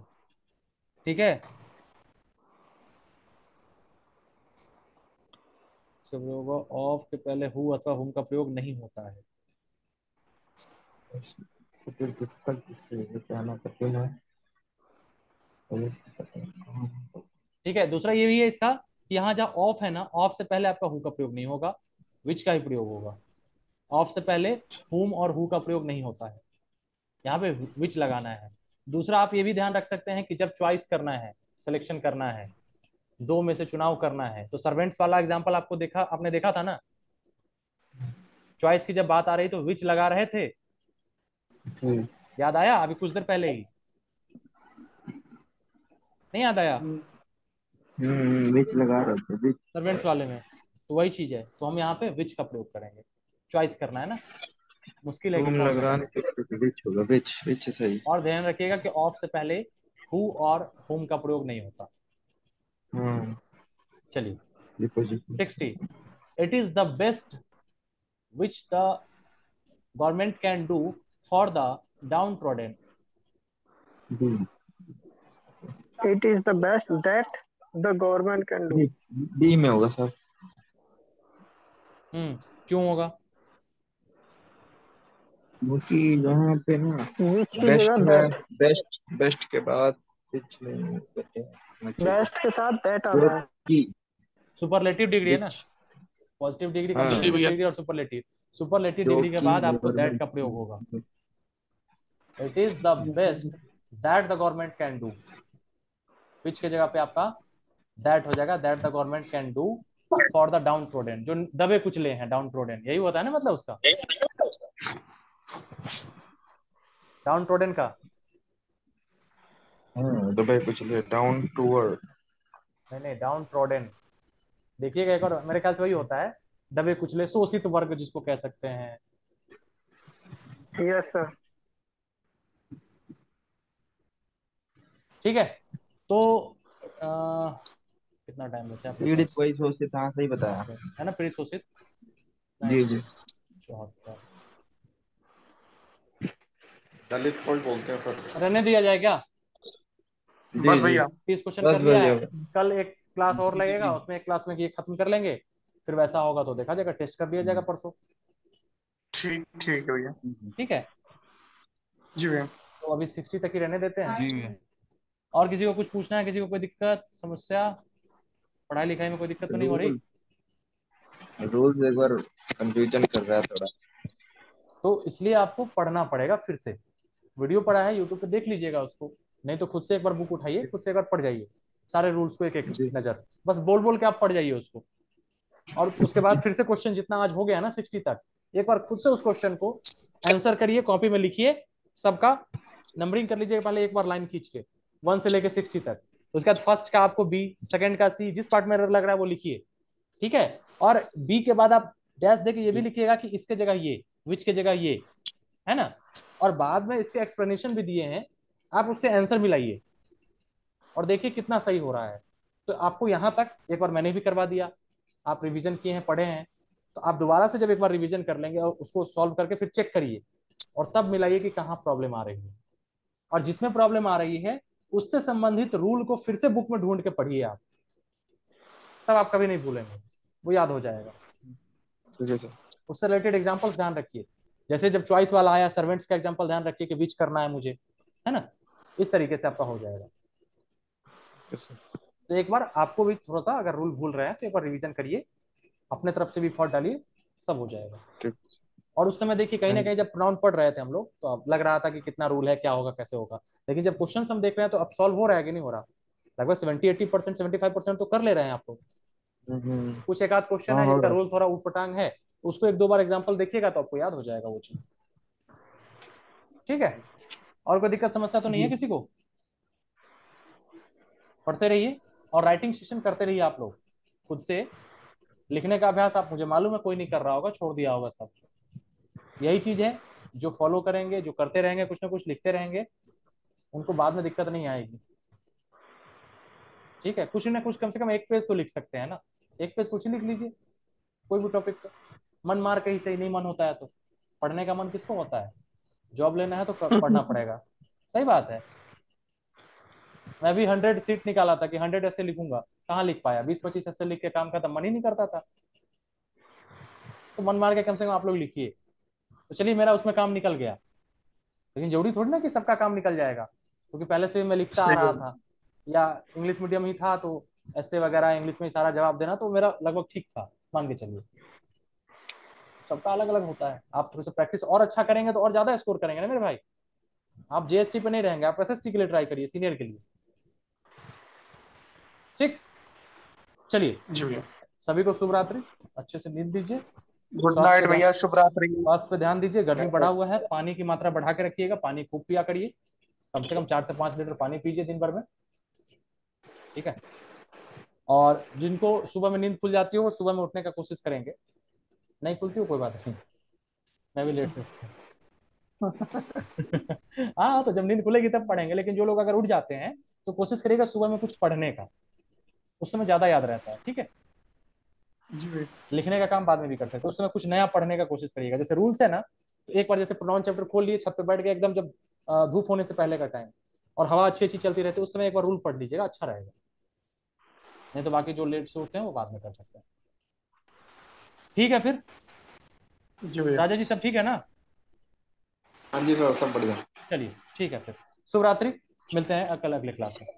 Speaker 1: ठीक है। इसका प्रयोग ऑफ के पहले हु अथवा हुम का प्रयोग नहीं होता है।
Speaker 2: डिफिकल्ट से ये कहना कठिन है।
Speaker 1: ठीक है, दूसरा ये भी है इसका, कि यहाँ जहाँ ऑफ है ना, ऑफ से पहले आपका हु का प्रयोग नहीं होगा, विच का ही प्रयोग होगा। ऑफ से पहले हुम और हु का प्रयोग नहीं होता है, यहाँ पे विच लगाना है। दूसरा आप ये भी ध्यान रख सकते हैं कि जब चॉइस करना है, सिलेक्शन करना है, दो में से चुनाव करना है, तो सर्वेंट्स वाला एग्जांपल आपको देखा, आपने देखा था ना, चॉइस की जब बात आ रही तो विच लगा रहे थे, याद आया? अभी कुछ देर पहले ही, नहीं याद आया?
Speaker 2: विच लगा रहे थे विच।
Speaker 1: सर्वेंट्स वाले में तो वही चीज है, तो हम यहाँ पे विच का प्रयोग करेंगे। चॉइस करना है ना, मुश्किल है कि
Speaker 2: तुम
Speaker 1: कौन सा
Speaker 2: लगाने
Speaker 1: करना।
Speaker 2: के विच होगा, विच विच सही।
Speaker 1: और ध्यान रखिएगा कि ऑफ से पहले हु और होम का प्रयोग नहीं होता।
Speaker 2: हाँ
Speaker 1: चलिए,
Speaker 2: ये position
Speaker 1: 60, it is the best which the government can do for the downtrodden.
Speaker 2: B.
Speaker 7: It is the best that the government can do.
Speaker 2: B में होगा सर।
Speaker 1: क्यों होगा?
Speaker 2: क्योंकि यहाँ पे ना
Speaker 7: Which की
Speaker 2: बेस्ट
Speaker 7: जगह
Speaker 2: है,
Speaker 7: that.
Speaker 2: बेस्ट बेस्ट के बाद विच नहीं होना चाहिए।
Speaker 7: Best के साथ that
Speaker 2: जो
Speaker 7: आता है.
Speaker 2: कि
Speaker 1: सुपरलेटिव डिग्री है ना,
Speaker 2: विच,
Speaker 1: पॉजिटिव डिग्री,
Speaker 3: जी
Speaker 2: हाँ
Speaker 1: कंपेरेटिव
Speaker 3: भैया।
Speaker 1: डिग्री और सुपरलेटिव। सुपरलेटिव
Speaker 2: जो
Speaker 1: डिग्री के
Speaker 2: कि
Speaker 1: बाद आपको दैट
Speaker 2: गवर्नमेंट।
Speaker 1: का प्रयोग होगा। It is the best that the government can do, which की जगह पे आपका दैट हो जाएगा, that the government can do for the downtrodden, जो दबे कुचले हैं, डाउन ट्रोडन यही होता है ना, मतलब उसका डाउन ट्रोडन का।
Speaker 2: दुबई कुछ ले डाउन टू अर्थ।
Speaker 1: नहीं नहीं, डाउन ट्रोडन देखिएगा एक और, मेरे ख्याल से वही होता है, दबे कुचले, शोषित वर्ग जिसको कह सकते हैं।
Speaker 7: Yes sir.
Speaker 1: ठीक है, तो कितना टाइम बचा आपके
Speaker 2: पीड़ित
Speaker 1: पास?
Speaker 2: वही सोचते हाँ सही बताया।
Speaker 1: है ना, प्री शोषित।
Speaker 2: जी जी।
Speaker 1: 74
Speaker 3: दलित कोई बोलते हैं सर।
Speaker 1: रहने दिया जाए क्या?
Speaker 2: जी
Speaker 3: बस
Speaker 2: जी।
Speaker 3: भैया।
Speaker 1: 30 क्वेश्चन
Speaker 2: बस
Speaker 1: कर लिया
Speaker 2: भैया।
Speaker 1: है, कल एक क्लास और लगेगा, उसमें एक क्लास में ये खत्म कर लेंगे, फिर वैसा होगा तो देखा जाएगा, टेस्ट कर दिया जाएगा परसों।
Speaker 3: ठीक ठीक है भैया।
Speaker 1: ठीक है,
Speaker 3: जी भैया।
Speaker 1: तो अभी 60 तक ही रहने देते हैं।
Speaker 6: जी भैया।
Speaker 1: और किसी को कुछ पूछना है? किसी को कोई दिक्कत समस्या? पढ़ाई लिखाई में कोई दिक्कत तो नहीं हो रही?
Speaker 2: रूल्स एक बार कंफ्यूजन कर रहा है थोड़ा।
Speaker 1: तो इसलिए आपको पढ़ना पड़ेगा फिर से। वीडियो पढ़ा है यूट्यूब पे, देख लीजिएगा उसको, नहीं तो खुद से एक बार बुक उठाइए, खुद से एक बार पढ़ जाइए सारे रूल्स को एक एक
Speaker 2: जी
Speaker 1: नजर, बस बोल बोल के आप पढ़ जाइए उसको। और उसके बाद फिर से क्वेश्चन जितना आज हो गया ना 60 तक, एक बार खुद से उस क्वेश्चन को आंसर करिए, कॉपी में लिखिए, सबका नंबरिंग कर लीजिए पहले एक बार लाइन खींच के 1 से लेके 60 तक। उसके बाद फर्स्ट का आपको बी, सेकंड का सी, जिस पार्ट में एरर लग रहा है वो लिखिए, ठीक है। और बी के बाद आप डैश देके ये भी लिखिएगा कि इसके जगह ये, विच के जगह ये, है ना। और बाद में इसके एक्सप्लेनेशन भी दिए हैं, आप उससे आंसर मिलाइए और देखिए कितना सही हो रहा है। तो आपको यहाँ तक एक बार मैंने भी करवा दिया, आप रिवीजन किए हैं, पढ़े हैं, तो आप दोबारा से जब एक बार रिवीजन कर लेंगे और उसको सॉल्व करके फिर चेक करिए और तब मिलाइए कि कहाँ प्रॉब्लम आ रही है। और जिसमें प्रॉब्लम आ रही है उससे संबंधित रूल को फिर से बुक में ढूंढ के पढ़िए आप, तब आप कभी नहीं भूलेंगे, वो याद हो जाएगा।
Speaker 2: ठीक है सर।
Speaker 1: उससे रिलेटेड एग्जांपल्स ध्यान रखिए, जैसे जब चॉइस वाला आया सर्वेंट्स का एग्जांपल ध्यान रखिए कि विच करना है मुझे, है ना। इस तरीके से आपका हो जाएगा। तो एक बार आपको भी थोड़ा सा अगर रूल भूल रहे हैं तो एक बार रिवीजन करिए, अपने तरफ से भी एफर्ट डालिए, सब हो जाएगा।
Speaker 2: ठीक।
Speaker 1: और उस समय देखिए कहीं ना कहीं जब प्रोनाउन पढ़ रहे थे हम लोग तो अब लग रहा था कि कितना रूल है, क्या होगा, कैसे होगा, लेकिन जब क्वेश्चन हम देख रहे हैं तो अब सॉल्व हो रहा है कि नहीं हो रहा, लगभग 70-80%, 75% तो कर ले रहे हैं आप लोग। कुछ एक आध क्वेश्चन
Speaker 2: हाँ
Speaker 1: है
Speaker 2: हो
Speaker 1: जिसका
Speaker 2: रहा
Speaker 1: रूल थोड़ा ऊटपटांग है, उसको एक दो बार एग्जांपल देखिएगा तो आपको याद हो जाएगा वो चीज, ठीक है। और कोई दिक्कत समस्या तो नहीं है किसी को? पढ़ते रहिए और राइटिंग सेशन करते रहिए आप लोग खुद से। लिखने का अभ्यास आप, मुझे मालूम है कोई नहीं कर रहा होगा, छोड़ दिया होगा सब। यही चीज है, जो फॉलो करेंगे, जो करते रहेंगे, कुछ ना कुछ लिखते रहेंगे, उनको बाद में दिक्कत नहीं आएगी, ठीक है। कुछ ना कुछ कम से कम एक पेज तो लिख सकते हैं ना, एक पेज कुछ लिख लीजिए कोई भी टॉपिक पे, मन मार के ही सही, नहीं मन होता है तो पढ़ने का मन किसको होता है? जॉब लेना है तो पढ़ना पड़ेगा, सही बात है। मैं भी 100 सीट निकाला था कि 100 ऐसे लिखूंगा, कहाँ लिख पाया, 20-25 ऐसे लिख के काम खत्म, मन ही नहीं करता था। तो मन मार के कम से कम आप लोग लिखिए, तो चलिए मेरा उसमें काम निकल गया, लेकिन जरूरी थोड़ी ना कि सबका काम निकल जाएगा, क्योंकि पहले से भी मैं लिखता आ रहा था, या इंग्लिश मीडियम ही था तो ऐसे वगैरह इंग्लिश में ही सारा जवाब देना तो मेरा लगभग ठीक था, मान के चलिए। सबका अलग अलग होता है, आप थोड़ा सा प्रैक्टिस और अच्छा करेंगे तो और ज्यादा स्कोर करेंगे ना मेरे भाई। आप जेएसटी पे नहीं रहेंगे, आप एसएसटी के लिए ट्राई करिए, सीनियर के लिए, ठीक। चलिए
Speaker 3: जी भैया।
Speaker 1: सभी को शुभ रात्रि, अच्छे से नींद दीजिए,
Speaker 3: गुड नाइट भैया, शुभ रात्रि।
Speaker 1: स्वास्थ्य पे ध्यान दीजिए, गर्मी बढ़ा हुआ है, पानी की मात्रा बढ़ा के रखिएगा, पानी खूब पिया करिए, कम से कम 4 से 5 लीटर पानी पीजिए दिन भर में, ठीक है। और जिनको सुबह में नींद खुल जाती हो वो सुबह में उठने का कोशिश करेंगे, नहीं खुलती हो कोई बात नहीं, मैं भी लेट से उठता हूँ। हाँ तो जब नींद खुलेगी तब पढ़ेंगे, लेकिन जो लोग अगर उठ जाते हैं तो कोशिश करिएगा सुबह में कुछ पढ़ने का, उस समय ज्यादा याद रहता है, ठीक है।
Speaker 3: जी
Speaker 1: लिखने का काम बाद में भी कर सकते हो, उस समय कुछ नया पढ़ने का कोशिश करिएगा। जैसे रूल्स है ना, तो एक बार जैसे प्रोनाउन चैप्टर खोल लिए, छत पे बैठ के एकदम जब धूप होने से पहले का टाइम और हवा अच्छी अच्छी चलती रहती है, उस समय एक बार रूल पढ़ लीजिएगा, अच्छा रहेगा। नहीं तो बाकी जो लेट से उठते हैं वो बाद में कर सकते हैं, ठीक है। फिर
Speaker 3: जी भैया।
Speaker 1: राजा जी सब ठीक है ना?
Speaker 3: हाँ जी सर, सब बढ़िया।
Speaker 1: चलिए ठीक है, फिर शुभ रात्रि, मिलते हैं कल अगले क्लास में।